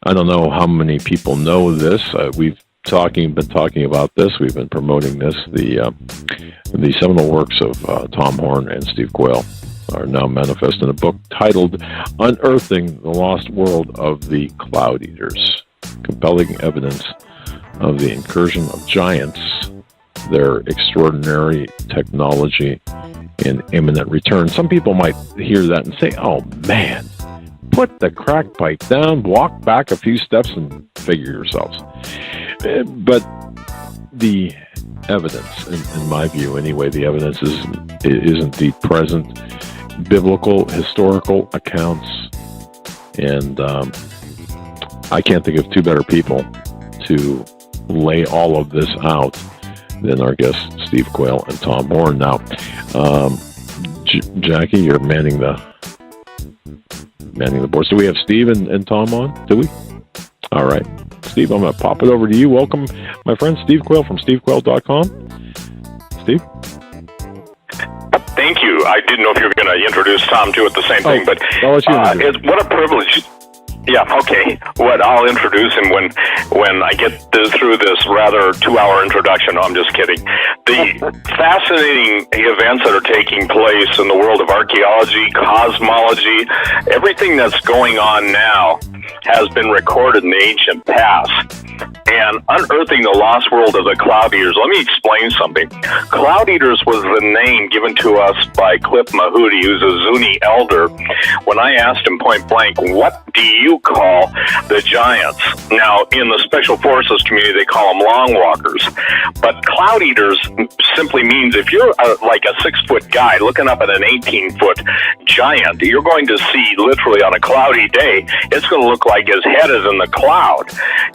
I don't know how many people know this. We've been talking about this. We've been promoting this. The seminal works of Tom Horn and Steve Quayle are now manifest in a book titled Unearthing the Lost World of the Cloud Eaters. Compelling evidence of the incursion of giants, their extraordinary technology, and imminent return. Some people might hear that and say, oh man, put the crack pipe down, walk back a few steps and figure yourselves. But the evidence, in my view anyway, the evidence is indeed present. Biblical, historical accounts, and I can't think of two better people to lay all of this out than our guests Steve Quayle and Tom Horn. Now, Jackie, you're manning the board. So we have Steve and Tom on, do we? All right. Steve, I'm going to pop it over to you. Welcome, my friend Steve Quayle from stevequayle.com. Steve? Thank you. I didn't know if you were going to introduce Tom too at the same thing, but I'll let you what a privilege. Yeah, okay. I'll introduce him when I get through this rather 2-hour introduction. No, I'm just kidding. The fascinating events that are taking place in the world of archaeology, cosmology, everything that's going on now has been recorded in the ancient past. And unearthing the lost world of the Cloud Eaters. Let me explain something. Cloud Eaters was the name given to us by Cliff Mahudi, who's a Zuni elder, when I asked him point blank, what do you call the giants? Now, in the Special Forces community, they call them long walkers. But Cloud Eaters simply means if you're like a 6-foot guy looking up at an 18-foot giant, you're going to see literally on a cloudy day, it's going to look like his head is in the cloud.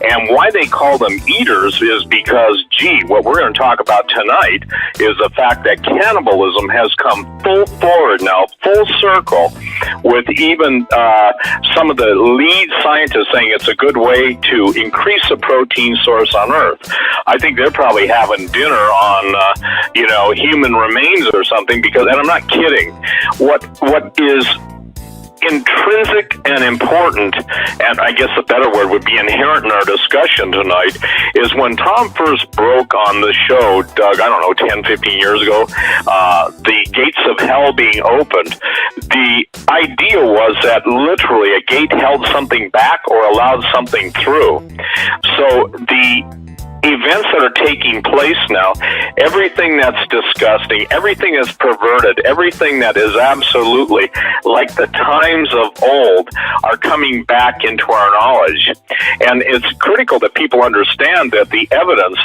And why they call them eaters is because, what we're going to talk about tonight is the fact that cannibalism has come full forward now, full circle, with even some of the lead scientists saying it's a good way to increase the protein source on Earth. I think they're probably having dinner on, human remains or something, because, and I'm not kidding, what is intrinsic and important, and I guess the better word would be inherent in our discussion tonight, is when Tom first broke on the show, Doug, I don't know, 10, 15 years ago, the gates of hell being opened, the idea was that literally a gate held something back or allowed something through. So the events that are taking place now, everything that's disgusting, everything that's perverted, everything that is absolutely like the times of old are coming back into our knowledge. And it's critical that people understand that the evidence,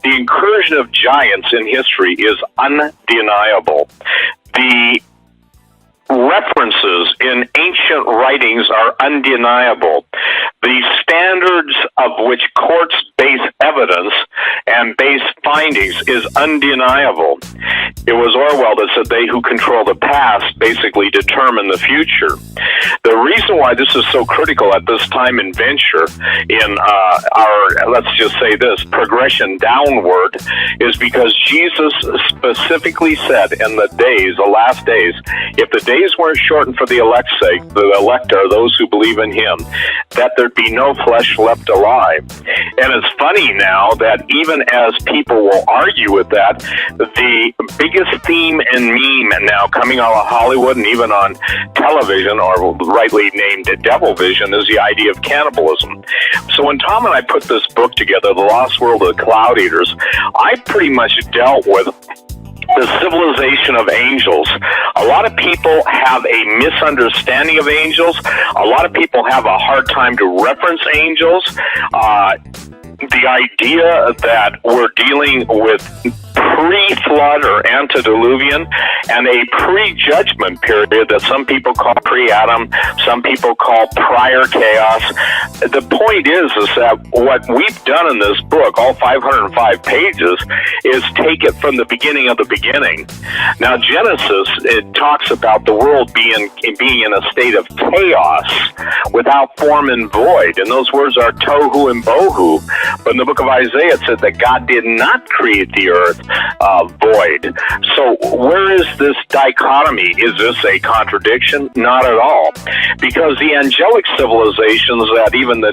the incursion of giants in history is undeniable. The references in ancient writings are undeniable. The standards of which courts base evidence and base findings is undeniable. It was Orwell that said they who control the past basically determine the future. The reason why this is so critical at this time in venture in our, let's just say this, progression downward, is because Jesus specifically said in the days, the last days, if the days weren't shortened for the elect's sake, the elect are those who believe in him, that there'd be no flesh left alive. And it's funny now that even as people will argue with that, the biggest theme and meme now coming out of Hollywood and even on television, or rightly named Devil Vision, is the idea of cannibalism. So when Tom and I put this book together, The Lost World of the Cloud Eaters, I pretty much dealt with the civilization of angels. A lot of people have a misunderstanding of angels. A lot of people have a hard time to reference angels. The idea that we're dealing with pre-flood or antediluvian and a pre-judgment period that some people call pre-Adam, some people call prior chaos. The point is that what we've done in this book, all 505 pages, is take it from the beginning of the beginning. Now, Genesis, it talks about the world being in a state of chaos without form and void, and those words are tohu and bohu. But in the book of Isaiah, it said that God did not create the earth void. So where is this dichotomy? Is this a contradiction? Not at all. Because the angelic civilizations that even the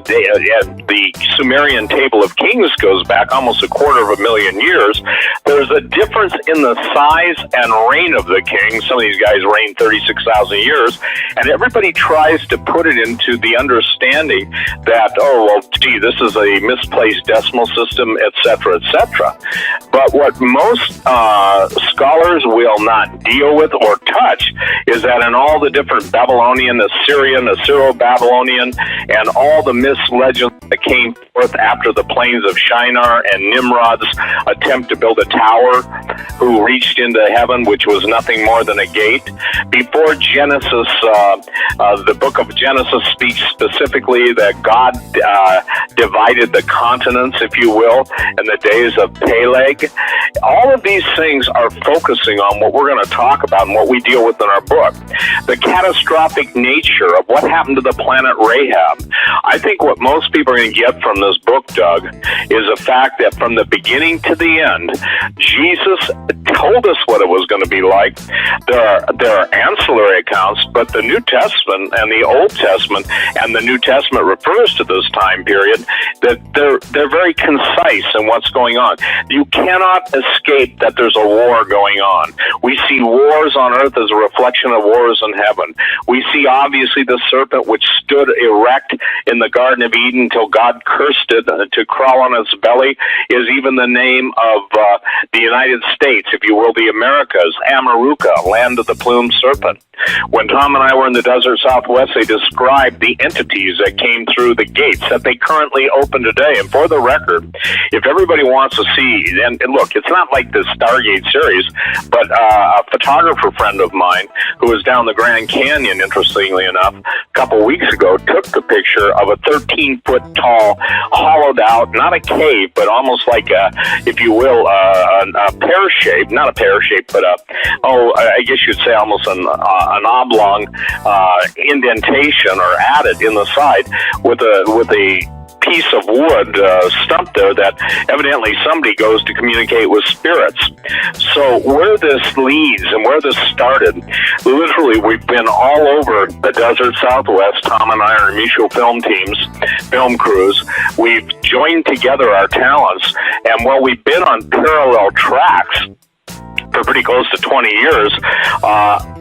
Sumerian Table of Kings goes back almost 250,000 years, there's a difference in the size and reign of the king. Some of these guys reigned 36,000 years, and everybody tries to put it into the understanding that, oh, well, gee, this is a misplaced decimal system, etc., etc. But what most scholars will not deal with or touch is that in all the different Babylonian, Assyrian, Assyro-Babylonian, and all the myths, legends that came forth after the plains of Shinar and Nimrod's attempt to build a tower, who reached into heaven, which was nothing more than a gate. Before Genesis, the book of Genesis speaks specifically that God divided the continents, if you will, in the days of Peleg. All of these things are focusing on what we're going to talk about and what we deal with in our book. The catastrophic nature of what happened to the planet Rahab. I think what most people are going to get from this book, Doug, is the fact that from the beginning to the end, Jesus told us what it was going to be like. There are ancillary accounts, but the New Testament and the Old Testament, and the New Testament refers to this time period, that they're very concise in what's going on. You cannot escape that there's a war going on. We see wars on earth as a reflection of wars in heaven. We see obviously the serpent which stood erect in the Garden of Eden until God cursed it to crawl on its belly, is even the name of the United States, if you will, the Americas, Amaruka, land of the plumed serpent. When Tom and I were in the desert Southwest, they described the entities that came through the gates that they currently open today. And for the record, if everybody wants to see, and look, it's not like the Stargate series, but a photographer friend of mine who was down the Grand Canyon, interestingly enough, a couple weeks ago, took the picture of a 13-foot tall, hollowed out, not a cave, but almost like a, if you will, a pear shape, not a pear shape, but I guess you'd say almost an oblong indentation or added in the side with a piece of wood stump there that evidently somebody goes to communicate with spirits. So where this leads and where this started, literally we've been all over the desert Southwest. Tom and I are mutual film teams, film crews. We've joined together our talents, and while we've been on parallel tracks for pretty close to 20 years,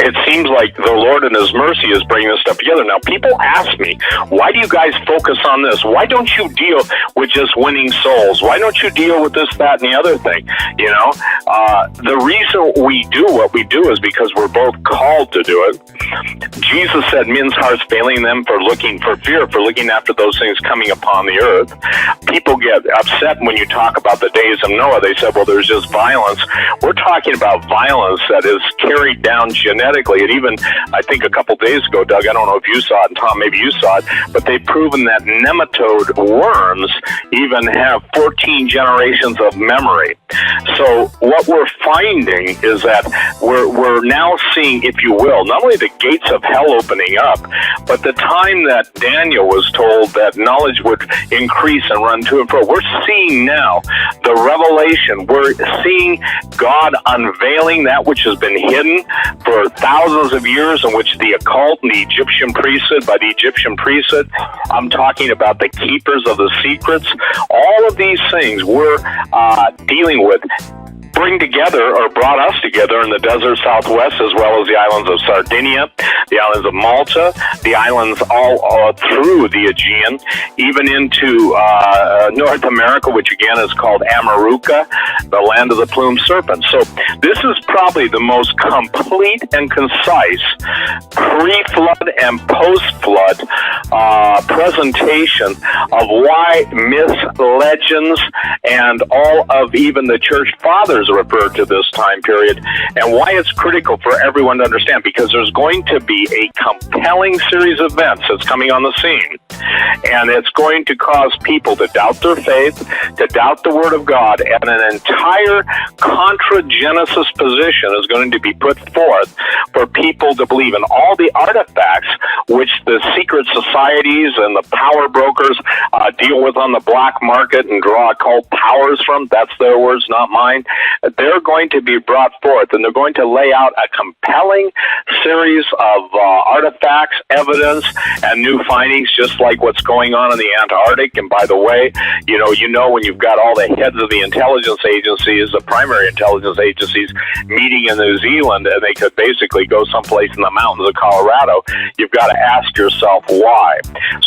it seems like the Lord in His mercy is bringing this stuff together. Now, people ask me, why do you guys focus on this? Why don't you deal with just winning souls? Why don't you deal with this, that, and the other thing? You know, the reason we do what we do is because we're both called to do it. Jesus said, men's hearts failing them for fear, for looking after those things coming upon the earth. People get upset when you talk about the days of Noah. They said, well, there's just violence. We're talking about violence that is carried down genetically. And even, I think a couple days ago, Doug, I don't know if you saw it, and Tom, maybe you saw it, but they've proven that nematode worms even have 14 generations of memory. So what we're finding is that we're now seeing, if you will, not only the gates of hell opening up, but the time that Daniel was told that knowledge would increase and run to and fro. We're seeing now the revelation. We're seeing God unveiling that which has been hidden for thousands of years, in which the occult and the Egyptian priesthood, by the Egyptian priesthood, I'm talking about the keepers of the secrets. All of these things we're dealing with bring together, or brought us together, in the desert Southwest, as well as the islands of Sardinia, the islands of Malta, the islands all through the Aegean, even into North America, which again is called Amaruka, the land of the plumed serpent. So this is probably the most complete and concise pre-flood and post-flood presentation of why myths, legends, and all of even the church fathers referred to this time period, and why it's critical for everyone to understand, because there's going to be be a compelling series of events that's coming on the scene. And it's going to cause people to doubt their faith, to doubt the Word of God, and an entire contra-Genesis position is going to be put forth for people to believe in all the artifacts which the secret societies and the power brokers deal with on the black market and draw occult powers from. That's their words, not mine. They're going to be brought forth, and they're going to lay out a compelling series of artifacts, evidence, and new findings, just like what's going on in the Antarctic. And by the way, you know when you've got all the heads of the intelligence agencies, the primary intelligence agencies, meeting in New Zealand, and they could basically go someplace in the mountains of Colorado, you've got to ask yourself why.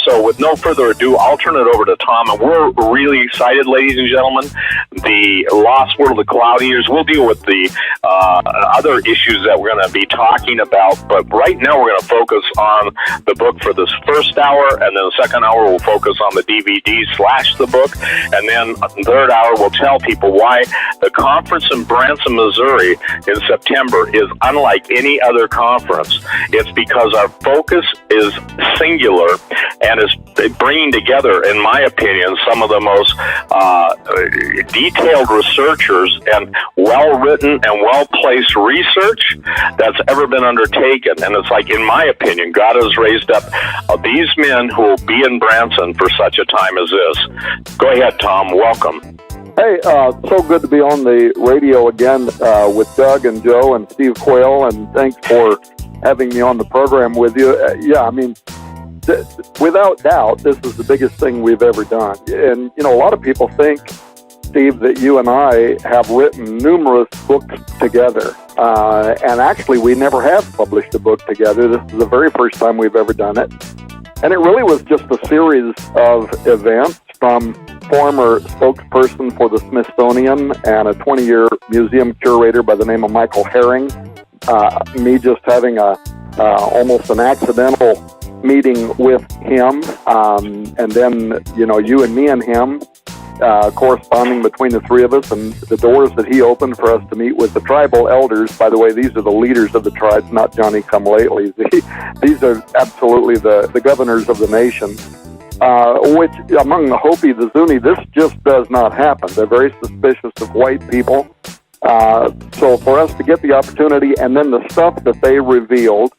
So with no further ado, I'll turn it over to Tom, and we're really excited, ladies and gentlemen. The Lost World of the Cloud Eaters, we'll deal with the other issues that we're going to be talking about, but right now we're going to focus on the book for this first hour, and then the second hour we'll focus on the DVD/the book, and then the third hour we'll tell people why the conference in Branson, Missouri in September is unlike any other conference. It's because our focus is singular and is bringing together, in my opinion, some of the most detailed researchers and well-written and well-placed research that's ever been undertaken. And it's like, in my opinion, God has raised up these men who will be in Branson for such a time as this. Go ahead, Tom. Welcome. Hey, so good to be on the radio again with Doug and Joe and Steve Quayle, and thanks for having me on the program with you. Without doubt, this is the biggest thing we've ever done. And, a lot of people think, Steve, that you and I have written numerous books together. And actually, we never have published a book together. This is the very first time we've ever done it. And it really was just a series of events from former spokesperson for the Smithsonian and a 20-year museum curator by the name of Michael Herring, me just having almost an accidental meeting with him, and then, you and me and him corresponding between the three of us, and the doors that he opened for us to meet with the tribal elders. By the way, these are the leaders of the tribes, not Johnny-come-latelys. These are absolutely the governors of the nation, which among the Hopi, the Zuni, this just does not happen. They're very suspicious of white people. So for us to get the opportunity, and then the stuff that they revealed,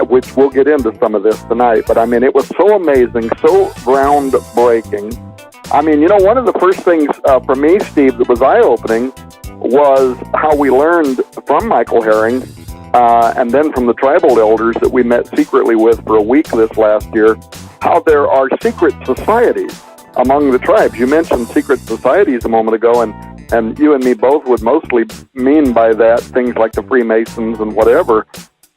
which we'll get into some of this tonight, but I mean, it was so amazing, so groundbreaking. I mean, one of the first things for me, Steve, that was eye-opening was how we learned from Michael Herring and then from the tribal elders that we met secretly with for a week this last year, how there are secret societies among the tribes. You mentioned secret societies a moment ago, and you and me both would mostly mean by that things like the Freemasons and whatever.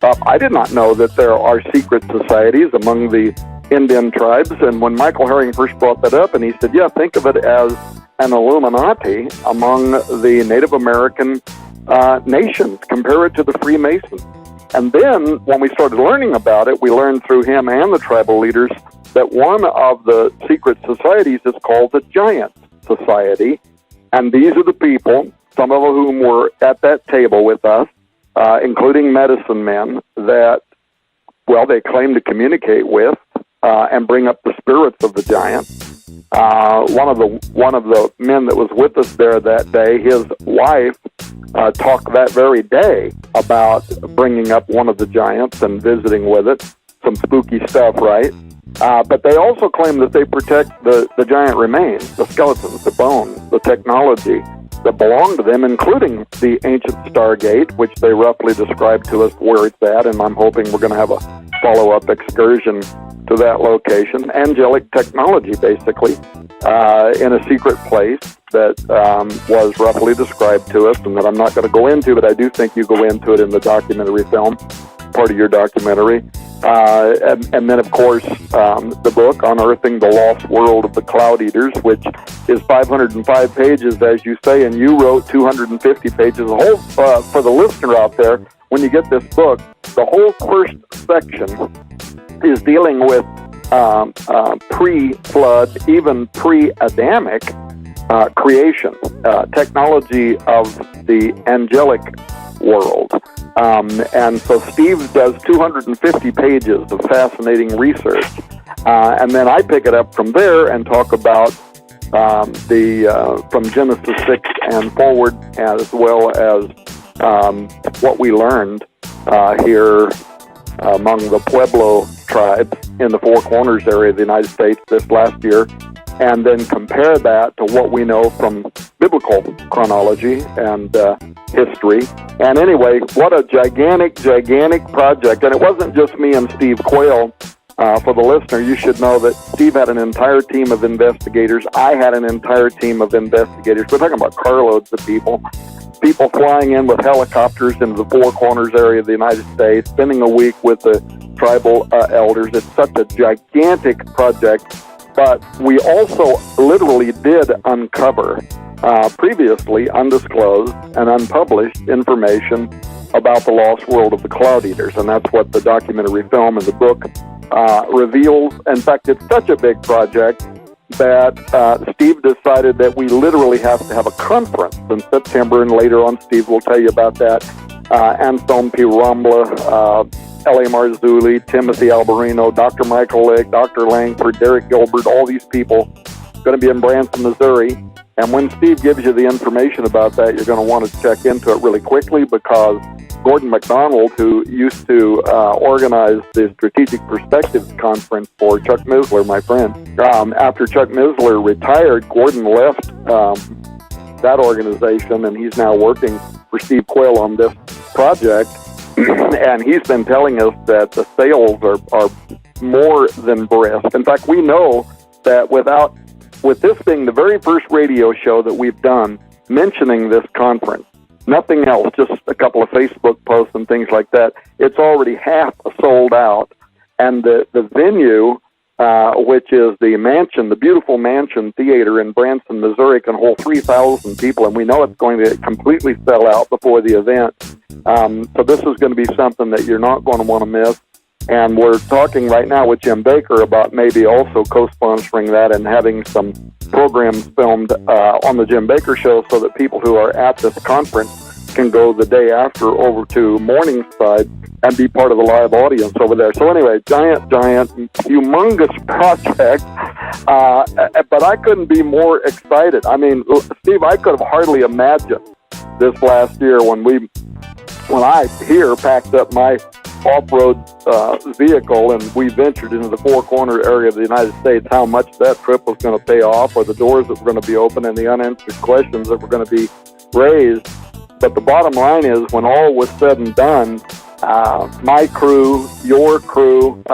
I did not know that there are secret societies among the Indian tribes, and when Michael Herring first brought that up, and he said, think of it as an Illuminati among the Native American nations, compare it to the Freemasons. And then, when we started learning about it, we learned through him and the tribal leaders that one of the secret societies is called the Giant Society, and these are the people, some of whom were at that table with us, including medicine men, that, they claim to communicate with and bring up the spirits of the giants. One of the men that was with us there that day, his wife talked that very day about bringing up one of the giants and visiting with it. Some spooky stuff, right? But they also claim that they protect the giant remains, the skeletons, the bones, the technology that belong to them, including the ancient Stargate, which they roughly described to us where it's at, and I'm hoping we're going to have a follow-up excursion to that location. Angelic technology, basically, in a secret place that was roughly described to us, and that I'm not going to go into, but I do think you go into it in the documentary film, part of your documentary. And then, of course, the book, Unearthing the Lost World of the Cloud Eaters, which is 505 pages, as you say, and you wrote 250 pages. The whole, for the listener out there, when you get this book, the whole first section is dealing with pre-flood, even pre-Adamic creation, technology of the angelic world. And so Steve does 250 pages of fascinating research. And then I pick it up from there and talk about from Genesis 6 and forward, as well as what we learned here among the Pueblo tribes in the Four Corners area of the United States this last year, and then compare that to what we know from biblical chronology and history. And anyway, what a gigantic project. And it wasn't just me and Steve Quayle. For the listener, you should know that Steve had an entire team of investigators. I had an entire team of investigators. We're talking about carloads of people flying in with helicopters into the Four Corners area of the United States, spending a week with the tribal elders. It's such a gigantic project. But we also literally did uncover previously undisclosed and unpublished information about the lost world of the Cloud Eaters. And that's what the documentary film and the book reveals. In fact, it's such a big project that Steve decided that we literally have to have a conference in September, and later on Steve will tell you about that. Anselm P. Rumbla, L.A. Marzulli, Timothy Alberino, Dr. Michael Lick, Dr. Langford, Derek Gilbert, all these people going to be in Branson, Missouri. And when Steve gives you the information about that, you're going to want to check into it really quickly, because Gordon MacDonald, who used to organize the Strategic Perspectives Conference for Chuck Missler, my friend, after Chuck Missler retired, Gordon left that organization, and he's now working for Steve Quayle on this project. And he's been telling us that the sales are more than brisk. In fact, we know that with this being the very first radio show that we've done mentioning this conference, nothing else, just a couple of Facebook posts and things like that, it's already half sold out. And the venue, which is the mansion, the beautiful Mansion Theater in Branson, Missouri, can hold 3,000 people, and we know it's going to completely sell out before the event. So this is going to be something that you're not going to want to miss. And we're talking right now with Jim Baker about maybe also co-sponsoring that and having some programs filmed on the Jim Baker Show, so that people who are at this conference can go the day after over to Morningside and be part of the live audience over there. So anyway, giant, humongous project. But I couldn't be more excited. I mean, Steve, I could have hardly imagined this last year when I here packed up my off-road vehicle and we ventured into the Four Corner area of the United States, how much that trip was going to pay off, or the doors that were going to be open and the unanswered questions that were going to be raised. But the bottom line is, when all was said and done, my crew, your crew,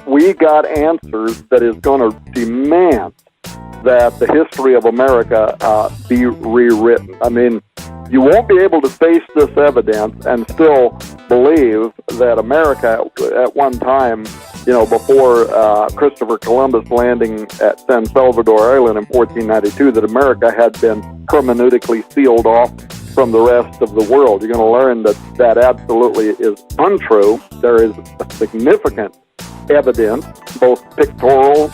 we got answers that is going to demand that the history of America be rewritten. I mean, you won't be able to face this evidence and still believe that America, at one time, before Christopher Columbus landing at San Salvador Island in 1492, that America had been hermeneutically sealed off from the rest of the world. You're going to learn that absolutely is untrue. There is significant evidence, both pictorial,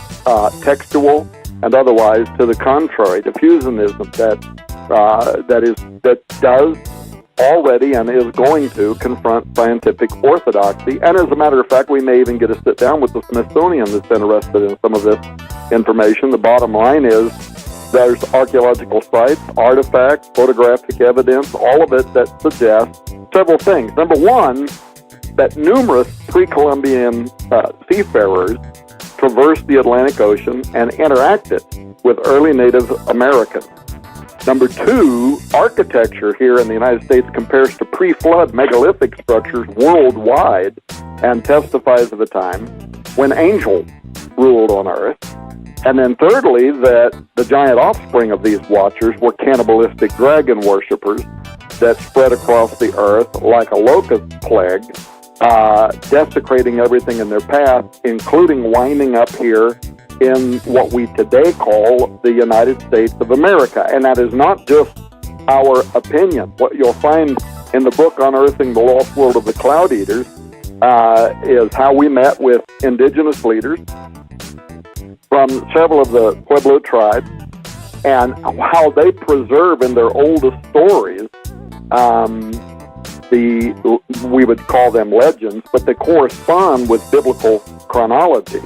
textual, and otherwise, to the contrary, diffusionism that does already and is going to confront scientific orthodoxy. And as a matter of fact, we may even get to sit down with the Smithsonian that's interested in some of this information. The bottom line is, there's archaeological sites, artifacts, photographic evidence, all of it that suggests several things. Number one, that numerous pre-Columbian seafarers traversed the Atlantic Ocean and interacted with early Native Americans. Number two, architecture here in the United States compares to pre-flood megalithic structures worldwide and testifies of a time when angels ruled on Earth. And then thirdly, that the giant offspring of these watchers were cannibalistic dragon worshippers that spread across the earth like a locust plague, desecrating everything in their path, including winding up here in what we today call the United States of America. And that is not just our opinion. What you'll find in the book Unearthing the Lost World of the Cloud Eaters is how we met with indigenous leaders from several of the Pueblo tribes, and how they preserve in their oldest stories we would call them legends, but they correspond with biblical chronology,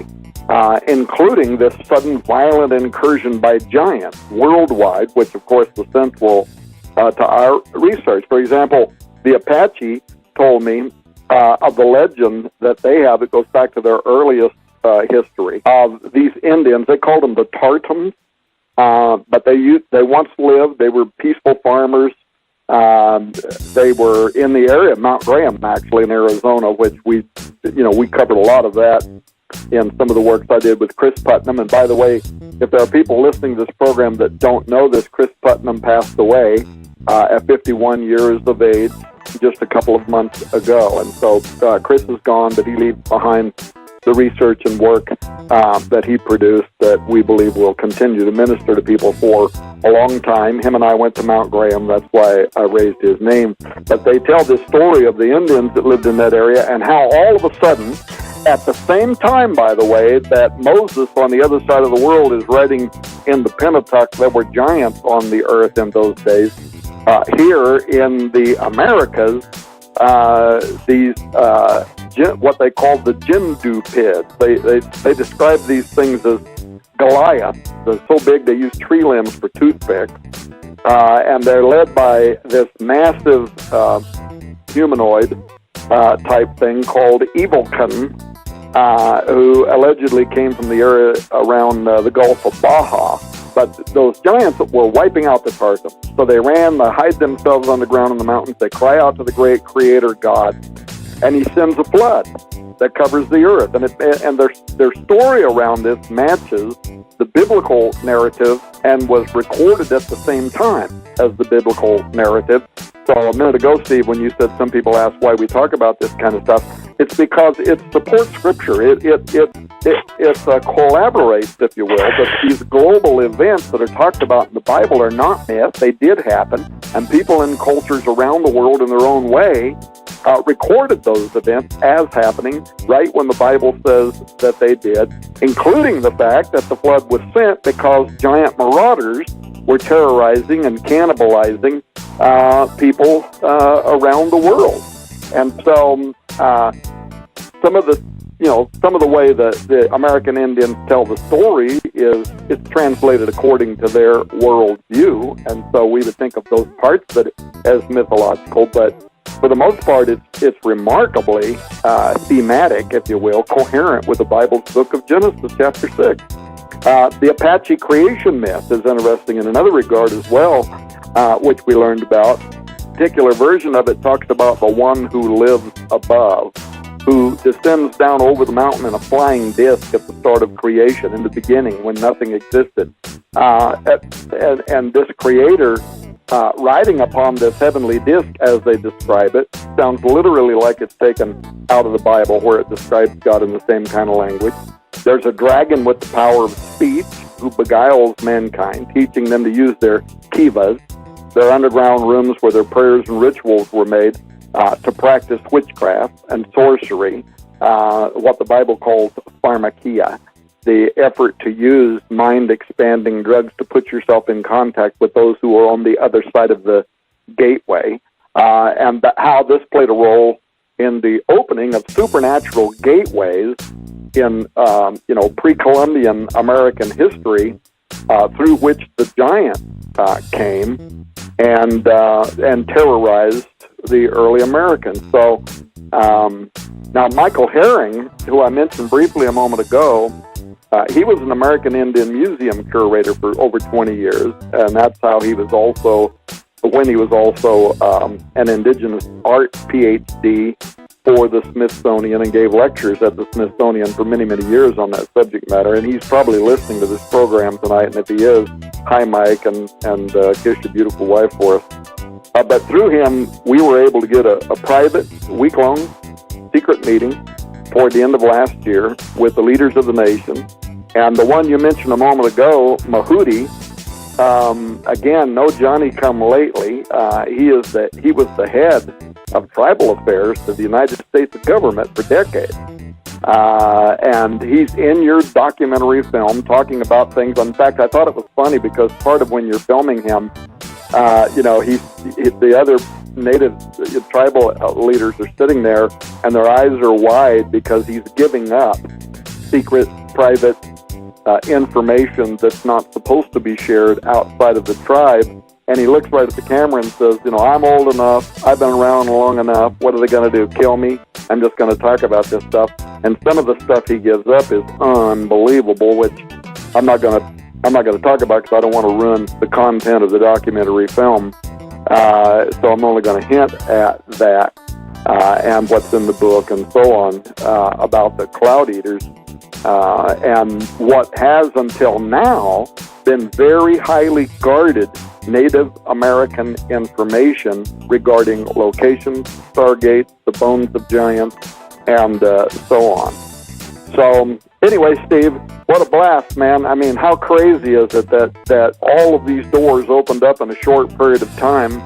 including this sudden violent incursion by giants worldwide, which of course was central to our research. For example, the Apache told me of the legend that they have. It goes back to their earliest history of these Indians. They called them the Tartans, but they once lived. They were peaceful farmers. They were in the area of Mount Graham, actually, in Arizona, which we covered a lot of that in some of the works I did with Chris Putnam. And by the way, if there are people listening to this program that don't know this, Chris Putnam passed away at 51 years of age just a couple of months ago. And so Chris is gone, but he leaves behind the research and work that he produced that we believe will continue to minister to people for a long time. Him and I went to Mount Graham. That's why I raised his name. But they tell this story of the Indians that lived in that area and how all of a sudden, at the same time, by the way, that Moses on the other side of the world is writing in the Pentateuch, there were giants on the earth in those days. Here in the Americas, these what they called the Jindupids. They describe these things as Goliath. They're so big they use tree limbs for toothpicks, and they're led by this massive humanoid type thing called Evilkin, who allegedly came from the area around the Gulf of Baja. But those giants were wiping out the Tartans. So they ran, they hide themselves on the ground in the mountains. They cry out to the great creator God, and he sends a flood that covers the earth. And their story around this matches the biblical narrative and was recorded at the same time as the biblical narrative. So a minute ago, Steve, when you said some people ask why we talk about this kind of stuff, it's because it supports Scripture. It collaborates, if you will, but these global events that are talked about in the Bible are not myth. They did happen, and people in cultures around the world in their own way recorded those events as happening right when the Bible says that they did, including the fact that the flood was sent because giant marauders were terrorizing and cannibalizing people around the world. And so some of the way that the American Indians tell the story is it's translated according to their worldview, and so we would think of those parts of it as mythological, but for the most part, it's remarkably thematic, if you will, coherent with the Bible's book of Genesis, chapter 6. The Apache creation myth is interesting in another regard as well, which we learned about. A particular version of it talks about the one who lives above, who descends down over the mountain in a flying disc at the start of creation, in the beginning, when nothing existed. And this creator riding upon this heavenly disc, as they describe it, sounds literally like it's taken out of the Bible, where it describes God in the same kind of language. There's a dragon with the power of speech who beguiles mankind, teaching them to use their kivas, their underground rooms where their prayers and rituals were made to practice witchcraft and sorcery, what the Bible calls pharmakia, the effort to use mind-expanding drugs to put yourself in contact with those who are on the other side of the gateway, and how this played a role in the opening of supernatural gateways in pre-Columbian American history, through which the giant came and terrorized the early Americans. So now Michael Herring, who I mentioned briefly a moment ago, he was an American Indian Museum curator for over 20 years, and that's how he was also, when he was also an indigenous art PhD for the Smithsonian and gave lectures at the Smithsonian for many, many years on that subject matter. And he's probably listening to this program tonight, and if he is, hi, Mike, and kiss your beautiful wife for us. But through him, we were able to get a private, week-long secret meeting toward the end of last year with the leaders of the nation. And the one you mentioned a moment ago, Mahudi, again, no Johnny-come-lately. He was the head of tribal affairs to the United States government for decades. And he's in your documentary film talking about things. In fact, I thought it was funny because part of when you're filming him, the other native tribal leaders are sitting there, and their eyes are wide because he's giving up secret, private information that's not supposed to be shared outside of the tribe. And he looks right at the camera and says, I'm old enough, I've been around long enough, what are they going to do, kill me? I'm just going to talk about this stuff. And some of the stuff he gives up is unbelievable, which I'm not going to talk about because I don't want to ruin the content of the documentary film. So I'm only going to hint at that and what's in the book and so on about the Cloud Eaters. And what has until now been very highly guarded Native American information regarding locations, stargates, the bones of giants, and so on. So anyway, Steve, what a blast, man. I mean, how crazy is it that all of these doors opened up in a short period of time?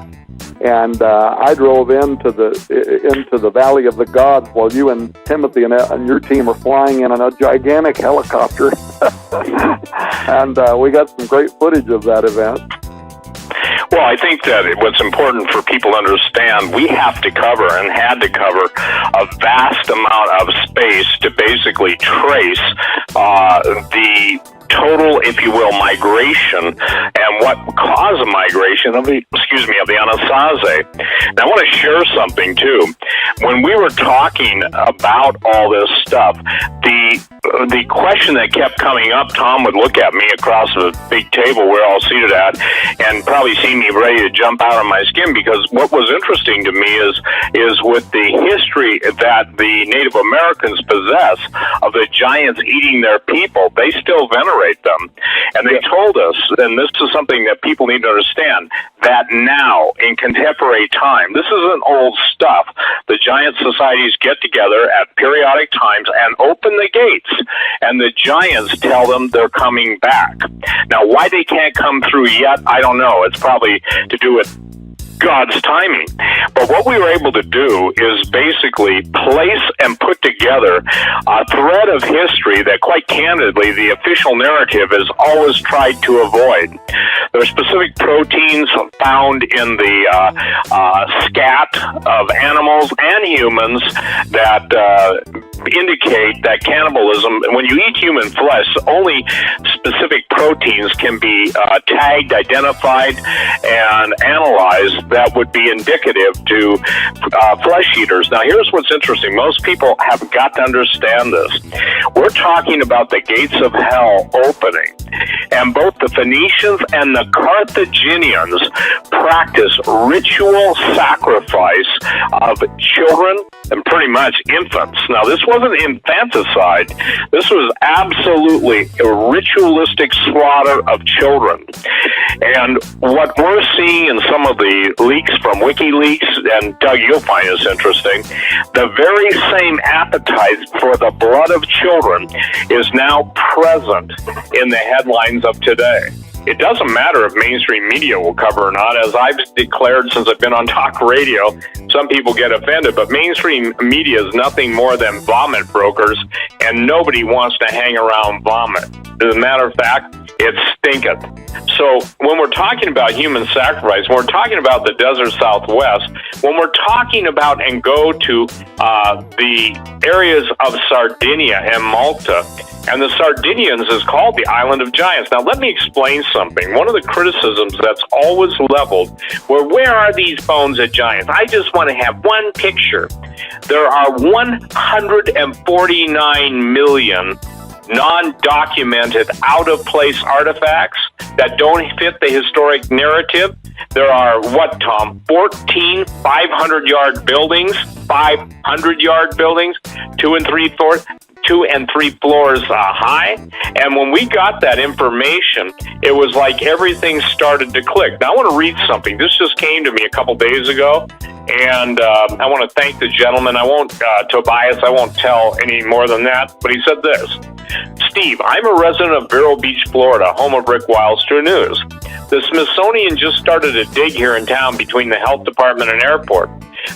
And I drove into the Valley of the Gods while you and Timothy and your team are flying in a gigantic helicopter. And we got some great footage of that event. Well, I think that what's important for people to understand, we have to cover and had to cover a vast amount of space to basically trace the total, if you will, migration and what caused the migration of the Anasazi. Now, I want to share something too. When we were talking about all this stuff, the question that kept coming up, Tom would look at me across the big table we're all seated at and probably see me ready to jump out of my skin, because what was interesting to me is with the history that the Native Americans possess of the giants eating their people, they still venerate them. And they told us, and this is something that people need to understand, that now, in contemporary time, this isn't old stuff. The giant societies get together at periodic times and open the gates, and the giants tell them they're coming back. Now, why they can't come through yet, I don't know. It's probably to do with God's timing. But what we were able to do is basically place and put together a thread of history that, quite candidly, the official narrative has always tried to avoid. There are specific proteins found in the scat of animals and humans that indicate that cannibalism, when you eat human flesh, only specific proteins can be tagged, identified, and analyzed that would be indicative to flesh eaters. Now, here's what's interesting. Most people have got to understand this. We're talking about the gates of hell opening, and both the Phoenicians and the Carthaginians practice ritual sacrifice of children and pretty much infants. Now, this wasn't infanticide. This was absolutely a ritualistic slaughter of children. And what we're seeing in some of the leaks from WikiLeaks, and Doug, you'll find this interesting, the very same appetite for the blood of children is now present in the headlines of today. It doesn't matter if mainstream media will cover or not. As I've declared since I've been on talk radio, some people get offended, but mainstream media is nothing more than vomit brokers, and nobody wants to hang around vomit. As a matter of fact, it stinketh. So when we're talking about human sacrifice, when we're talking about the desert Southwest, when we're talking about and go to the areas of Sardinia and Malta, and the Sardinians is called the Island of Giants. Now, let me explain something. One of the criticisms that's always leveled, where are these bones of giants? I just want to have one picture. There are 149 million non-documented, out-of-place artifacts that don't fit the historic narrative. There are, what, Tom, 14 500-yard buildings, 500-yard buildings, 2 and 3 floors high. And when we got that information, it was like everything started to click. Now, I want to read something. This just came to me a couple days ago, and I want to thank the gentleman. I won't, Tobias, I won't tell any more than that, but he said this. Steve, I'm a resident of Vero Beach, Florida, home of Rick Wiles True News. The Smithsonian just started a dig here in town between the health department and airport.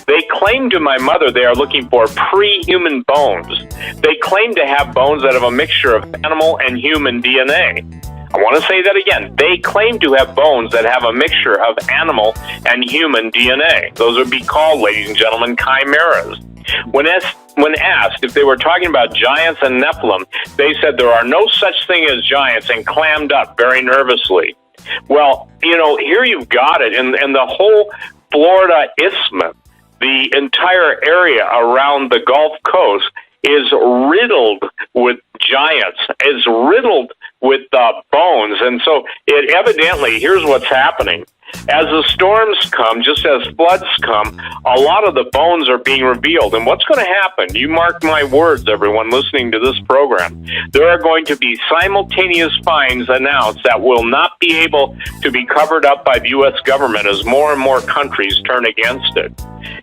They claim to my mother they are looking for pre-human bones. They claim to have bones that have a mixture of animal and human DNA. I want to say that again. They claim to have bones that have a mixture of animal and human DNA. Those would be called, ladies and gentlemen, chimeras. When asked if they were talking about giants and Nephilim, they said there are no such thing as giants and clammed up very nervously. Well, here you've got it. And the whole Florida Isthmus, the entire area around the Gulf Coast, is riddled with giants, is riddled with bones. And so it evidently, here's what's happening. As the storms come, just as floods come, a lot of the bones are being revealed. And what's going to happen? You mark my words, everyone listening to this program. There are going to be simultaneous finds announced that will not be able to be covered up by the U.S. government as more and more countries turn against it.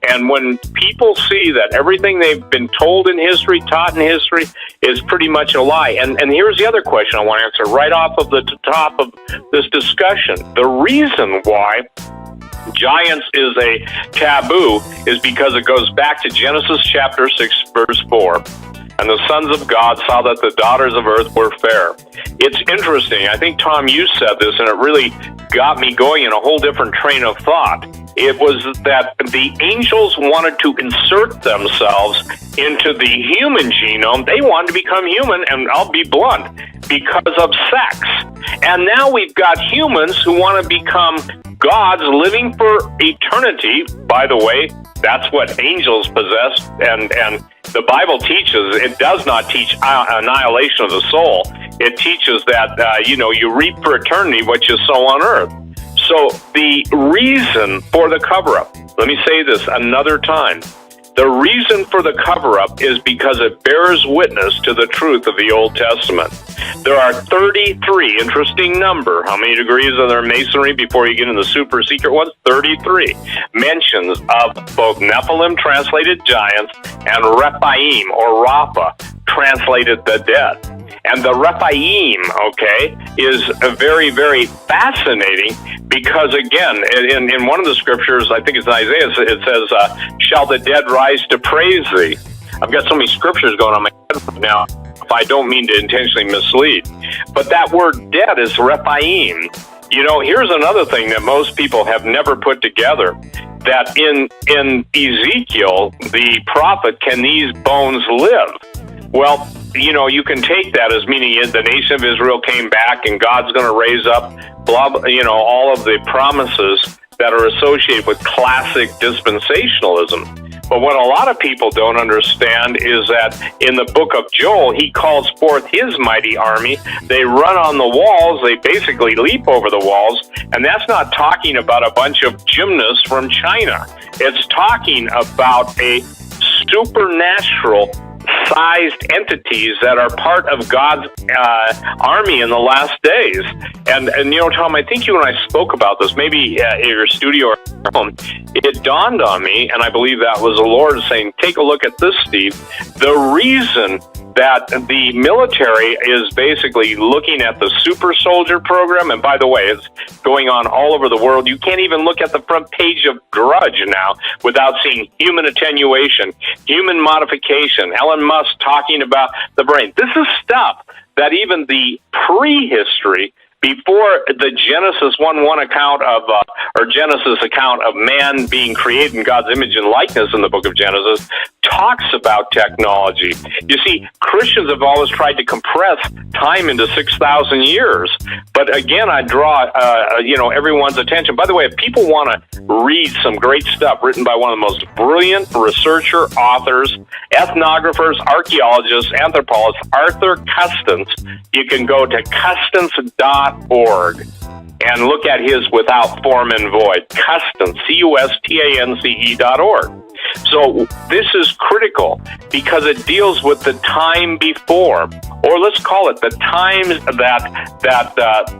And when people see that everything they've been told in history, taught in history, is pretty much a lie. And here's the other question I want to answer right off of the top of this discussion. The reason why giants is a taboo is because it goes back to Genesis chapter 6, verse 4. And the sons of God saw that the daughters of earth were fair. It's interesting. I think, Tom, you said this, and it really got me going in a whole different train of thought. It was that the angels wanted to insert themselves into the human genome. They wanted to become human, and I'll be blunt, because of sex. And now we've got humans who want to become gods living for eternity. By the way, that's what angels possess, and the Bible teaches, it does not teach annihilation of the soul. It teaches that, you reap for eternity what you sow on earth. So the reason for the cover-up, let me say this another time, the reason for the cover-up is because it bears witness to the truth of the Old Testament. There are 33, interesting number. How many degrees are there in Masonry before you get into the super secret ones? 33 mentions of both Nephilim, translated giants, and Rephaim, or Rapha, translated the dead. And the Rephaim, is very, very fascinating because, again, in one of the scriptures, I think it's in Isaiah, it says, shall the dead rise to praise thee? I've got so many scriptures going on my head now, if I don't mean to intentionally mislead. But that word dead is Rephaim. Here's another thing that most people have never put together, that in Ezekiel, the prophet, can these bones live? Well, you can take that as meaning the nation of Israel came back and God's going to raise up, all of the promises that are associated with classic dispensationalism. But what a lot of people don't understand is that in the book of Joel, he calls forth his mighty army. They run on the walls. They basically leap over the walls. And that's not talking about a bunch of gymnasts from China. It's talking about a supernatural sized entities that are part of God's army in the last days. And Tom, I think you and I spoke about this, maybe in your studio or home. It dawned on me, and I believe that was the Lord saying, take a look at this, Steve. The reason that the military is basically looking at the super soldier program, and by the way, it's going on all over the world. You can't even look at the front page of Grudge now without seeing human attenuation, human modification, Elon Musk talking about the brain. This is stuff that even the prehistory, before the Genesis 1:1 account of, or Genesis account of man being created in God's image and likeness in the book of Genesis, talks about technology. You see, Christians have always tried to compress time into 6,000 years. But again, I draw, everyone's attention. By the way, if people want to read some great stuff written by one of the most brilliant researcher, authors, ethnographers, archaeologists, anthropologists, Arthur Custance, you can go to custance.org and look at his Without Form and Void, Custance, CUSTANCE.org. So this is critical because it deals with the time before, or let's call it the times that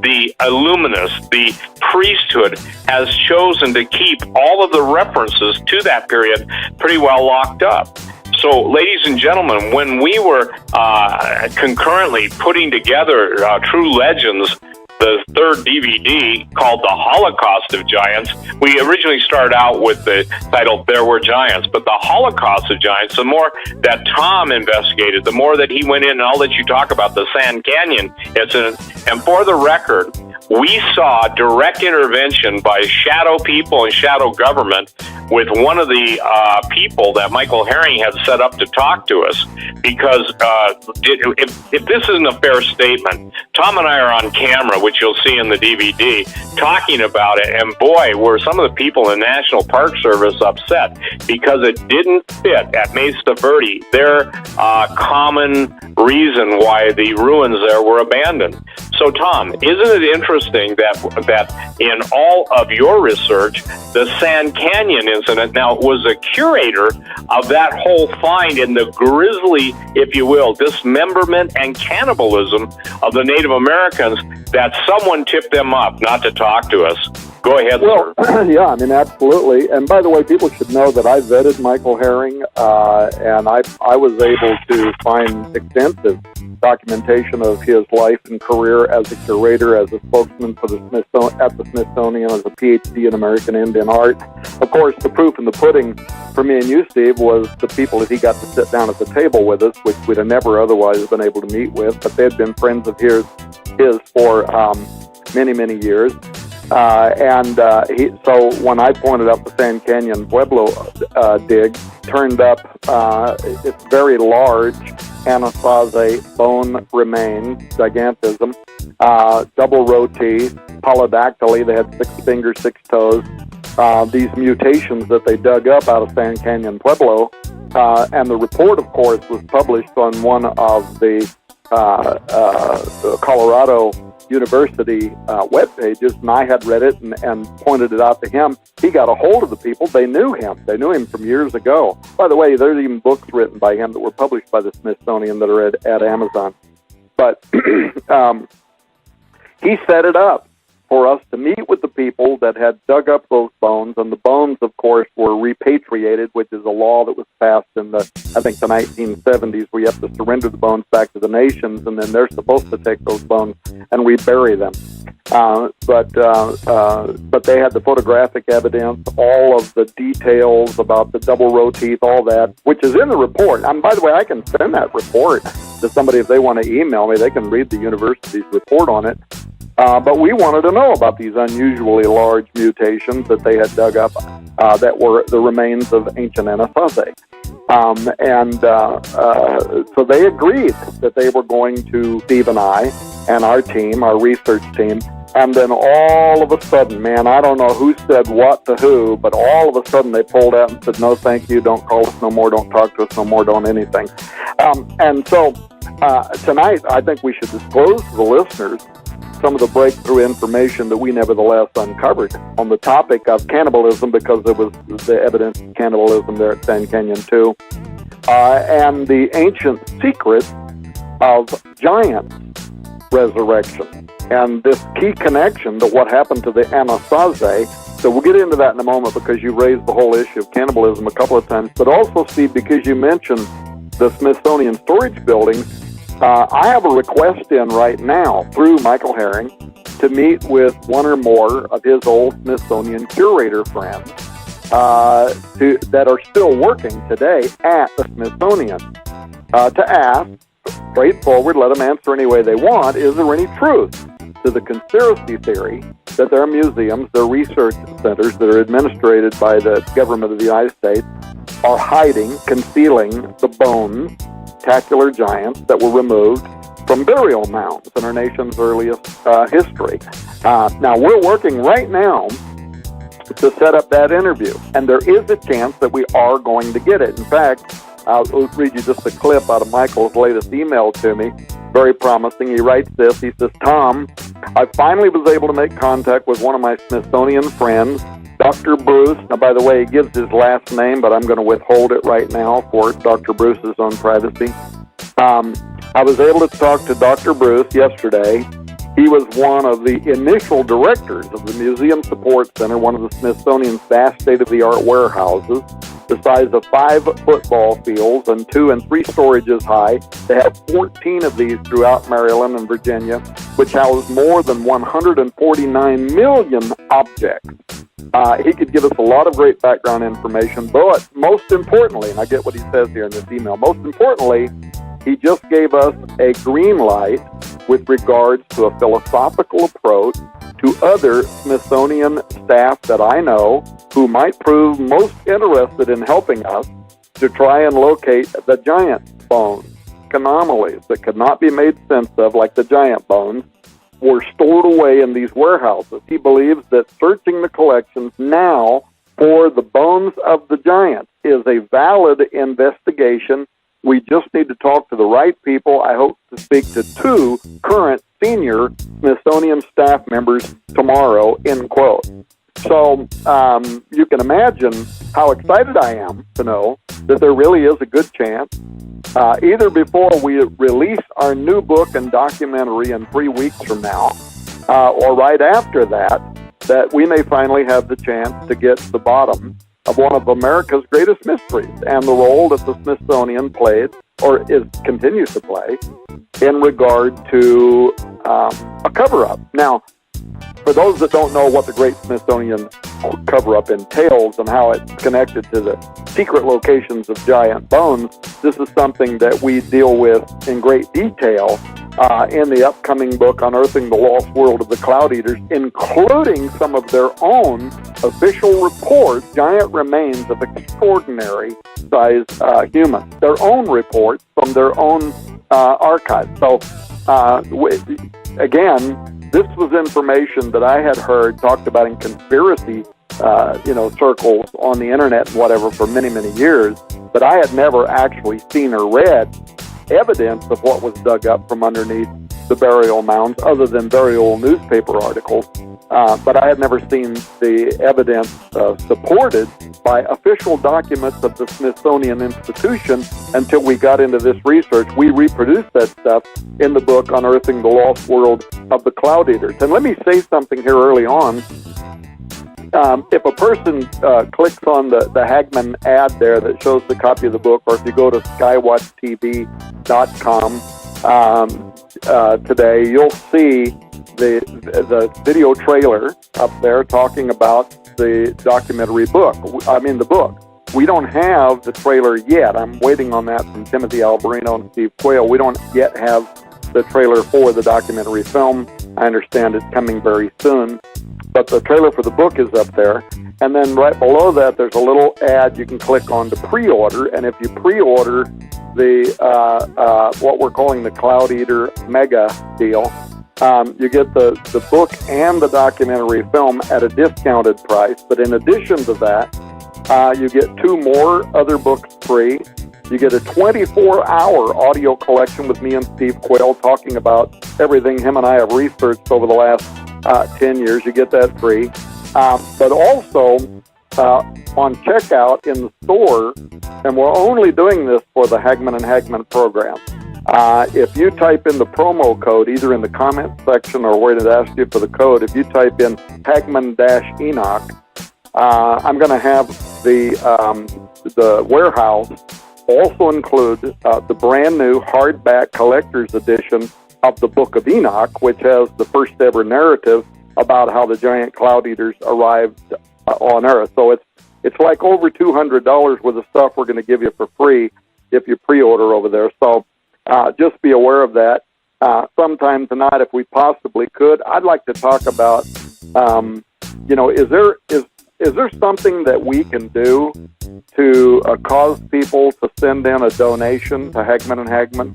the Illuminists, the priesthood, has chosen to keep all of the references to that period pretty well locked up. So, ladies and gentlemen, when we were concurrently putting together True Legends, the third DVD called The Holocaust of Giants. We originally started out with the title There Were Giants, but the Holocaust of Giants, the more that Tom investigated, the more that he went in, and I'll let you talk about the Sand Canyon incident. And for the record, we saw direct intervention by shadow people and shadow government with one of the people that Michael Herring had set up to talk to us, because if this isn't a fair statement, Tom and I are on camera, which you'll see in the DVD, talking about it, and boy, were some of the people in the National Park Service upset because it didn't fit at Mesa Verde, their common reason why the ruins there were abandoned. So, Tom, isn't it interesting that in all of your research, the Sand Canyon incident now was a curator of that whole find and the grisly, if you will, dismemberment and cannibalism of the Native Americans, that someone tipped them up not to talk to us? Go ahead, well, sir. Yeah, I mean, absolutely. And by the way, people should know that I vetted Michael Herring, and I was able to find extensive documentation of his life and career as a curator, as a spokesman for the Smithsonian, as a PhD in American Indian art. Of course, the proof in the pudding for me and you, Steve, was the people that he got to sit down at the table with us, which we'd have never otherwise been able to meet with, but they'd been friends of his for many, many years. So when I pointed out the Sand Canyon Pueblo dig, turned up its very large Anasazi bone remains, gigantism, double row teeth, polydactyly, they had 6 fingers, 6 toes, these mutations that they dug up out of Sand Canyon Pueblo, and the report, of course, was published on one of the Colorado University web pages, and I had read it and pointed it out to him. He got a hold of the people. They knew him. They knew him from years ago. By the way, there's even books written by him that were published by the Smithsonian that are at Amazon. But he set it up for us to meet with the people that had dug up those bones, and the bones, of course, were repatriated, which is a law that was passed in the 1970s, where you have to surrender the bones back to the nations, and then they're supposed to take those bones and rebury them. But they had the photographic evidence, all of the details about the double row teeth, all that, which is in the report. And by the way, I can send that report to somebody if they want to email me. They can read the university's report on it. But we wanted to know about these unusually large mutations that they had dug up that were the remains of ancient Anasazi. So they agreed that they were going to, Steve and I, and our team, our research team, and then all of a sudden, man, I don't know who said what to who, but all of a sudden they pulled out and said, no, thank you, don't call us no more, don't talk to us no more, don't anything. Tonight, I think we should disclose to the listeners some of the breakthrough information that we nevertheless uncovered on the topic of cannibalism, because there was the evidence of cannibalism there at Sand Canyon too, and the ancient secret of giant resurrection, and this key connection to what happened to the Anasazi. So we'll get into that in a moment, because you raised the whole issue of cannibalism a couple of times, but also, Steve, because you mentioned the Smithsonian storage buildings, I have a request in right now through Michael Herring to meet with one or more of his old Smithsonian curator friends that are still working today at the Smithsonian to ask, straightforward, let them answer any way they want, is there any truth to the conspiracy theory that their museums, their research centers that are administered by the government of the United States are hiding, concealing the bones, spectacular giants that were removed from burial mounds in our nation's earliest history. Now, we're working right now to set up that interview, and there is a chance that we are going to get it. In fact, I'll read you just a clip out of Michael's latest email to me. Very promising. He writes this. He says, Tom, I finally was able to make contact with one of my Smithsonian friends, Dr. Bruce. Now, by the way, he gives his last name, but I'm going to withhold it right now for Dr. Bruce's own privacy. I was able to talk to Dr. Bruce yesterday. He was one of the initial directors of the Museum Support Center, one of the Smithsonian's vast state-of-the-art warehouses. the size of 5 football fields and 2 and 3 storages high. They have 14 of these throughout Maryland and Virginia, which house more than 149 million objects. He could give us a lot of great background information, but most importantly, and I get what he says here in this email, most importantly, he just gave us a green light with regards to a philosophical approach to other Smithsonian staff that I know who might prove most interested in helping us to try and locate the giant bones. Anomalies that could not be made sense of, like the giant bones, were stored away in these warehouses. He believes that searching the collections now for the bones of the giants is a valid investigation. We just need to talk to the right people. I hope to speak to 2 current senior Smithsonian staff members tomorrow, end quote. So you can imagine how excited I am to know that there really is a good chance, either before we release our new book and documentary in 3 weeks from now, or right after that, that we may finally have the chance to get to the bottom of one of America's greatest mysteries and the role that the Smithsonian played, or continues to play, in regard to a cover-up. Now, for those that don't know what the Great Smithsonian cover-up entails and how it's connected to the secret locations of giant bones, this is something that we deal with in great detail in the upcoming book, Unearthing the Lost World of the Cloud Eaters, including some of their own official reports, giant remains of extraordinary size humans, their own reports from their own archives. So, again, this was information that I had heard talked about in conspiracy, circles on the internet and whatever for many, many years, but I had never actually seen or read evidence of what was dug up from underneath the burial mounds, other than very old newspaper articles. But I had never seen the evidence supported by official documents of the Smithsonian Institution until we got into this research. We reproduced that stuff in the book Unearthing the Lost World of the Cloud Eaters. And let me say something here early on. If a person clicks on the Hagman ad there that shows the copy of the book, or if you go to skywatchtv.com today, you'll see the video trailer up there talking about the documentary book. The book. We don't have the trailer yet. I'm waiting on that from Timothy Alberino and Steve Quayle. We don't yet have the trailer for the documentary film. I understand it's coming very soon. But the trailer for the book is up there. And then right below that, there's a little ad you can click on to pre-order. And if you pre-order the what we're calling the Cloud Eater Mega deal, you get the book and the documentary film at a discounted price. But in addition to that, you get 2 more other books free. You get a 24-hour audio collection with me and Steve Quayle talking about everything him and I have researched over the last 10 years. You get that free. But also, on checkout in the store, and we're only doing this for the Hagman and Hagman program, if you type in the promo code, either in the comment section or where it asks you for the code, if you type in Hagman-Enoch, I'm going to have the warehouse also include the brand new hardback collector's edition of the Book of Enoch, which has the first ever narrative about how the giant cloud eaters arrived on Earth. So it's like over $200 worth of stuff we're going to give you for free if you pre-order over there. So just be aware of that. Sometime tonight, if we possibly could, I'd like to talk about, is there something that we can do to cause people to send in a donation to Hagman and Hagman?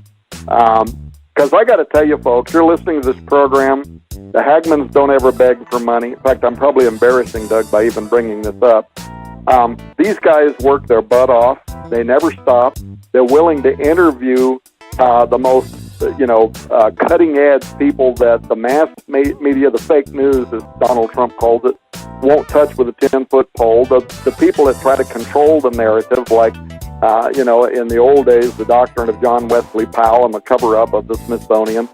Because I got to tell you, folks, you're listening to this program. The Hagmans don't ever beg for money. In fact, I'm probably embarrassing Doug by even bringing this up. These guys work their butt off. They never stop. They're willing to interview the most, cutting-edge people that the mass media, the fake news, as Donald Trump calls it, won't touch with a 10-foot pole. The people that try to control the narrative, like, in the old days, the doctrine of John Wesley Powell and the cover-up of the Smithsonian,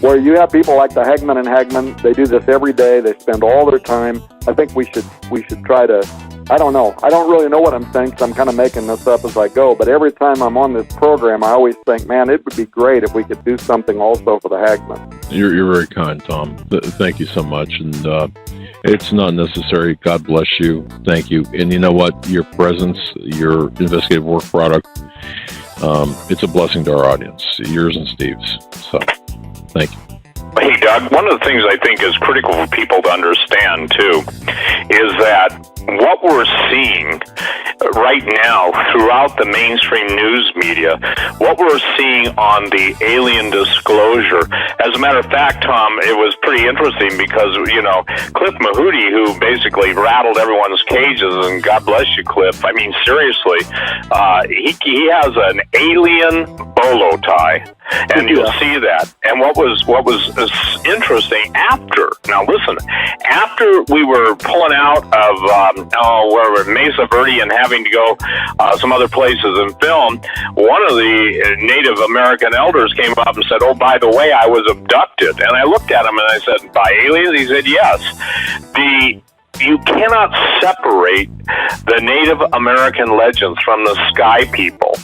where you have people like the Hagman and Hagman. They do this every day. They spend all their time. I think we should try to I don't know. I don't really know what I'm saying because I'm kind of making this up as I go. But every time I'm on this program, I always think, man, it would be great if we could do something also for the Hagman. You're very kind, Tom. Thank you so much. And it's not necessary. God bless you. Thank you. And you know what? Your presence, your investigative work product, it's a blessing to our audience, yours and Steve's. So, thank you. Hey, Doug, one of the things I think is critical for people to understand, too, is that what we're seeing right now throughout the mainstream news media, what we're seeing on the alien disclosure, as a matter of fact, Tom, it was pretty interesting because, you know, Cliff Mahooty, who basically rattled everyone's cages, and God bless you, Cliff, I mean, seriously, he has an alien bolo tie, and you'll see that. And what was interesting after we were pulling out of where we're Mesa Verde and having to go some other places and film, one of the Native American elders came up and said, "Oh, by the way, I was abducted." And I looked at him and I said, "By aliens?" He said, "Yes." You cannot separate the Native American legends from the sky people.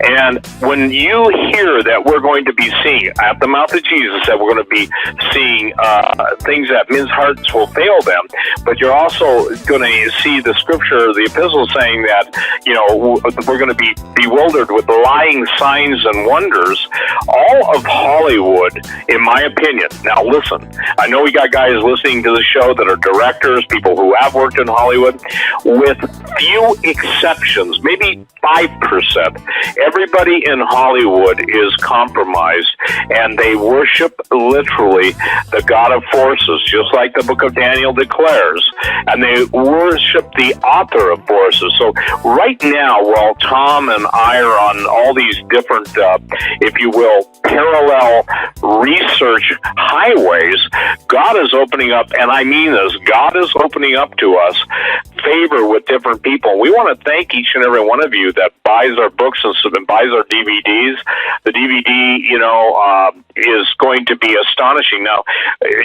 And when you hear that we're going to be seeing, at the mouth of Jesus, that we're going to be seeing things that men's hearts will fail them, but you're also going to see the scripture, the epistle saying that, you know, we're going to be bewildered with lying signs and wonders. All of Hollywood, in my opinion, now listen, I know we got guys listening to the show that are directors, people who have worked in Hollywood, with few exceptions, maybe 5%. Everybody in Hollywood is compromised, and they worship literally the God of forces, just like the book of Daniel declares, and they worship the author of forces. So right now, while Tom and I are on all these different, if you will, parallel research highways, God is opening up, and I mean this, God is opening up to us favor with different people. We want to thank each and every one of you that buys our books and buys our DVDs. The DVD, you know, is going to be astonishing. Now,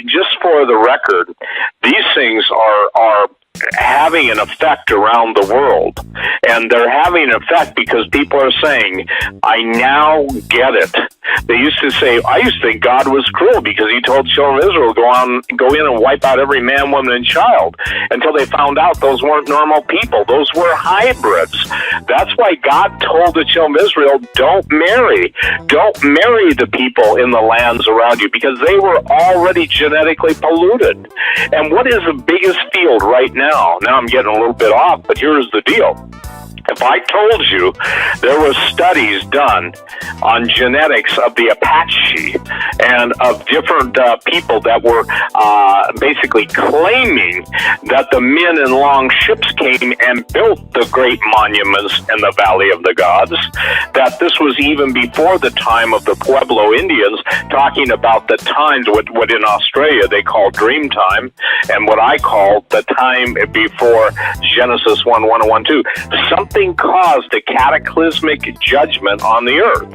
just for the record, these things are having an effect around the world, and they're having an effect because people are saying, I now get it. They used to say, I used to think God was cruel because he told children of Israel to go in and wipe out every man, woman, and child, until they found out those weren't normal people. Those were hybrids. That's why God told the children of Israel, don't marry the people in the lands around you, because they were already genetically polluted. And what is the biggest field right now? Now I'm getting a little bit off, but here's the deal. If I told you there were studies done on genetics of the Apache and of different people that were basically claiming that the men in long ships came and built the great monuments in the Valley of the Gods, that this was even before the time of the Pueblo Indians, talking about the times, what in Australia they call dream time, and what I call the time before Genesis 1:1 and 1:2. Something caused a cataclysmic judgment on the earth.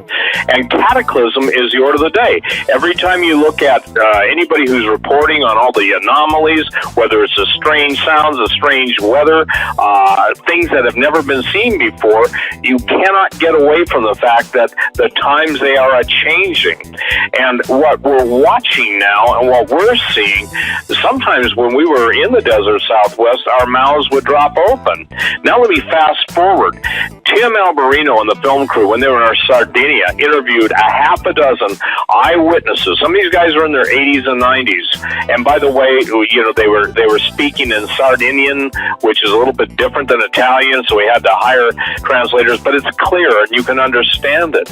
And cataclysm is the order of the day. Every time you look at anybody who's reporting on all the anomalies, whether it's the strange sounds, the strange weather, things that have never been seen before, you cannot get away from the fact that the times they are a-changing. And what we're watching now and what we're seeing, sometimes when we were in the desert Southwest, our mouths would drop open. Now let me fast forward. Tim Alberino and the film crew, when they were in Sardinia, interviewed a half a dozen eyewitnesses. Some of these guys are in their 80s and 90s. And by the way, you know, they were speaking in Sardinian, which is a little bit different than Italian, so we had to hire translators, but it's clear and you can understand it.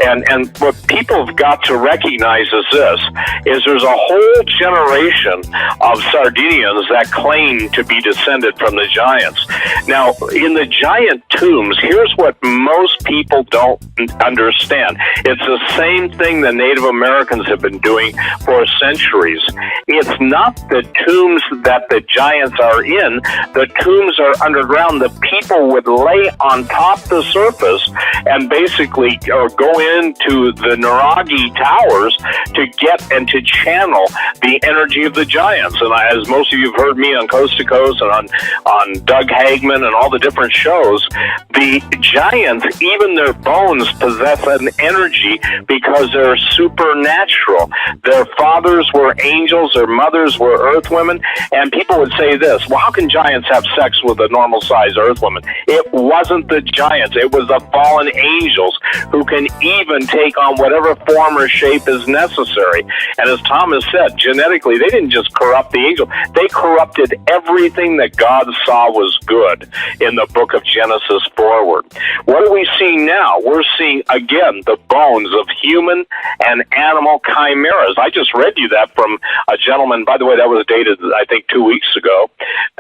And what people have got to recognize is this, is there's a whole generation of Sardinians that claim to be descended from the giants. Now, in the giant tombs, here here's what most people don't understand. It's the same thing the Native Americans have been doing for centuries. It's not the tombs that the giants are in. The tombs are underground. The people would lay on top of the surface and basically go into the Naragi towers to get and to channel the energy of the giants. And as most of you have heard me on Coast to Coast and on Doug Hagman and all the different shows, the giants, even their bones, possess an energy because they're supernatural. Their fathers were angels, their mothers were earth women, and people would say this, well, how can giants have sex with a normal-sized earth woman? It wasn't the giants, it was the fallen angels who can even take on whatever form or shape is necessary. And as Thomas said, genetically, they didn't just corrupt the angel, they corrupted everything that God saw was good in the book of Genesis forward. What are we seeing now? We're seeing, again, the bones of human and animal chimeras. I just read you that from a gentleman, by the way, that was dated, I think, 2 weeks ago.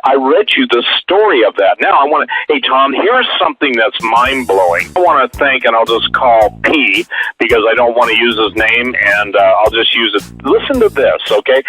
I read you the story of that. Now I want to, hey, Tom, here's something that's mind-blowing. I want to thank, and I'll just call P, because I don't want to use his name, and I'll just use it. Listen to this, okay?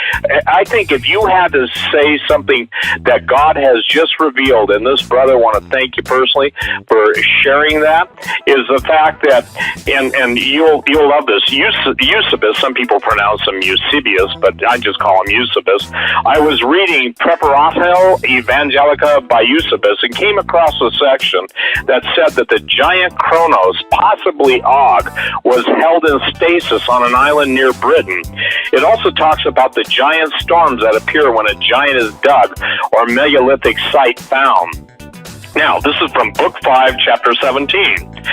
I think if you had to say something that God has just revealed, and this brother, I want to thank you personally for sharing that, is the fact that, and you'll love this, Eusebius, some people pronounce him Eusebius, but I just call him Eusebius. I was reading Preparatel Evangelica by Eusebius and came across a section that said that the giant Kronos, possibly Og, was held in stasis on an island near Britain. It also talks about the giant storms that appear when a giant is dug or megalithic site found. Now, this is from Book 5, Chapter 17.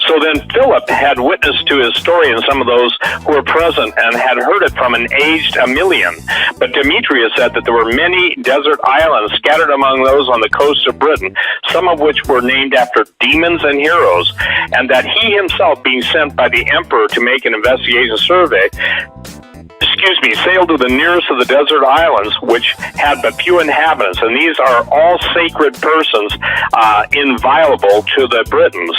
So then Philip had witnessed to his story, and some of those who were present and had heard it from an aged Aemilian. But Demetrius said that there were many desert islands scattered among those on the coast of Britain, some of which were named after demons and heroes, and that he himself, being sent by the emperor to make an investigation survey, sailed to the nearest of the desert islands, which had but few inhabitants, and these are all sacred persons, inviolable to the Britons.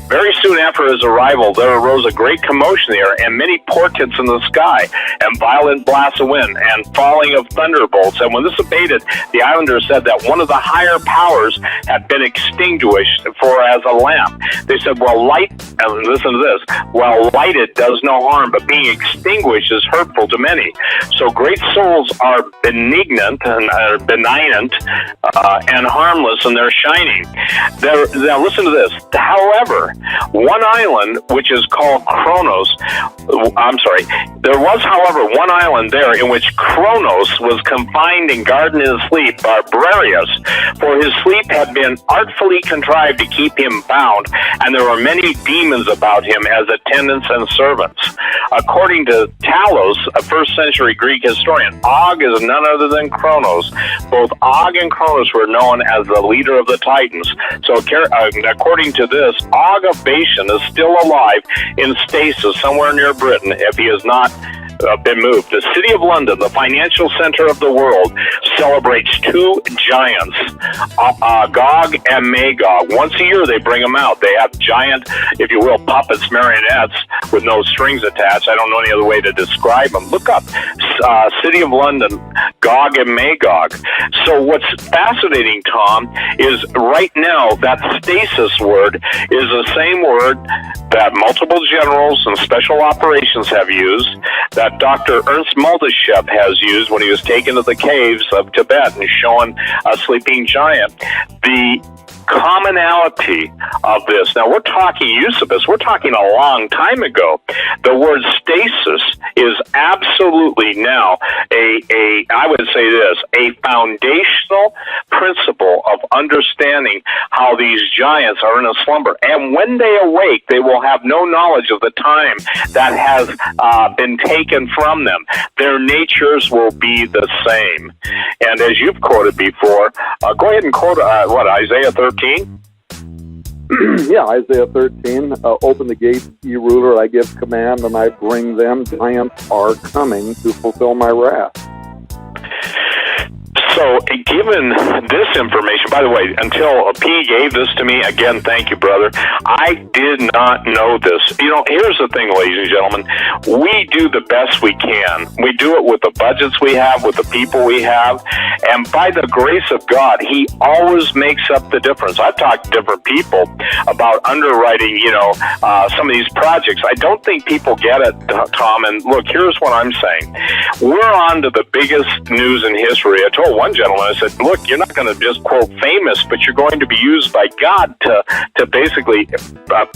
Very soon after his arrival, there arose a great commotion there, and many portents in the sky, and violent blasts of wind, and falling of thunderbolts. And when this abated, the islanders said that one of the higher powers had been extinguished for as a lamp. They said, well, light, and listen to this, while lighted does no harm, but being extinguished is hurtful to many. So great souls are benignant and benignant and harmless, and they're shining. Now listen to this. However, one island, which is called Kronos, there was, however, one island there in which Kronos was confined and guarded in his sleep, Barbararius, for his sleep had been artfully contrived to keep him bound, and there were many demons about him as attendants and servants. According to Talos, a first-century Greek historian, Og is none other than Kronos. Both Og and Kronos were known as the leader of the Titans. So according to this, Og of Bashan is still alive in stasis somewhere near Britain if he has not been moved. The city of London, the financial center of the world, celebrates two giants, Gog and Magog. Once a year they bring them out. They have giant, if you will, puppets, marionettes with no strings attached. I don't know any other way to describe them. Look up City of London, Gog and Magog. So what's fascinating, Tom, is right now that stasis word is the same word that multiple generals and special operations have used, that Dr. Ernst Muldershep has used when he was taken to the caves of Tibet and shown a sleeping giant. The commonality of this, now we're talking Eusebius, we're talking a long time ago. The word stasis is absolutely now I would say this, a foundational principle of understanding how these giants are in a slumber. And when they awake, they will have no knowledge of the time that has been taken from them. Their natures will be the same. And as you've quoted before, go ahead and quote, Isaiah 13? Yeah, Isaiah 13, open the gates, ye ruler, I give command, and I bring them. Giants are coming to fulfill my wrath. So So, given this information, by the way, until P gave this to me, again, thank you, brother. I did not know this. Here's the thing, ladies and gentlemen. We do the best we can. We do it with the budgets we have, with the people we have, and by the grace of God, He always makes up the difference. I've talked to different people about underwriting, some of these projects. I don't think people get it, Tom, and look, here's what I'm saying. We're on to the biggest news in history. I told one gentleman, I said, look, you're not going to just quote famous, but you're going to be used by God to basically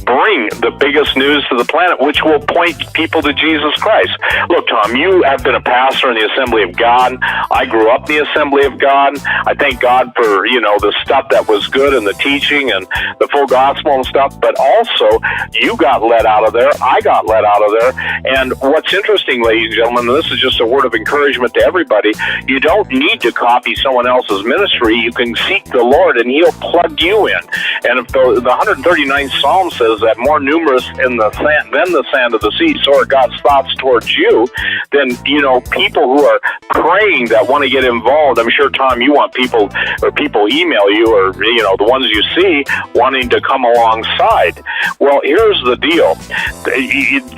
bring the biggest news to the planet, which will point people to Jesus Christ. Look, Tom, you have been a pastor in the Assembly of God. I grew up in the Assembly of God. I thank God for, the stuff that was good and the teaching and the full gospel and stuff, but also you got let out of there. I got let out of there. And what's interesting, ladies and gentlemen, and this is just a word of encouragement to everybody, you don't need to copy someone else's ministry. You can seek the Lord and He'll plug you in. And if the 139th Psalm says that more numerous in the sand than the sand of the sea, so are God's thoughts towards you, then, people who are praying that want to get involved, I'm sure, Tom, you want people email you or, the ones you see wanting to come alongside. Well, here's the deal.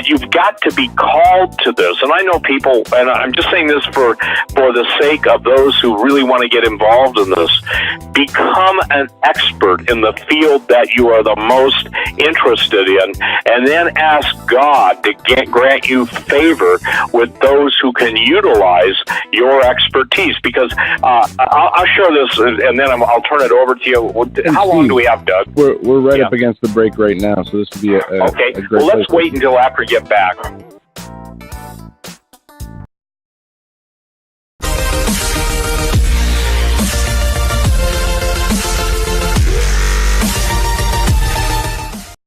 You've got to be called to this. And I know people, and I'm just saying this for the sake of those who really want to get involved in this, become an expert in the field that you are the most interested in, and then ask God to grant you favor with those who can utilize your expertise. Because I'll share this, and then I'll turn it over to you. How long do we have, Doug? We're right up against the break right now, so this would be a okay. great Well, let's wait until after you get back.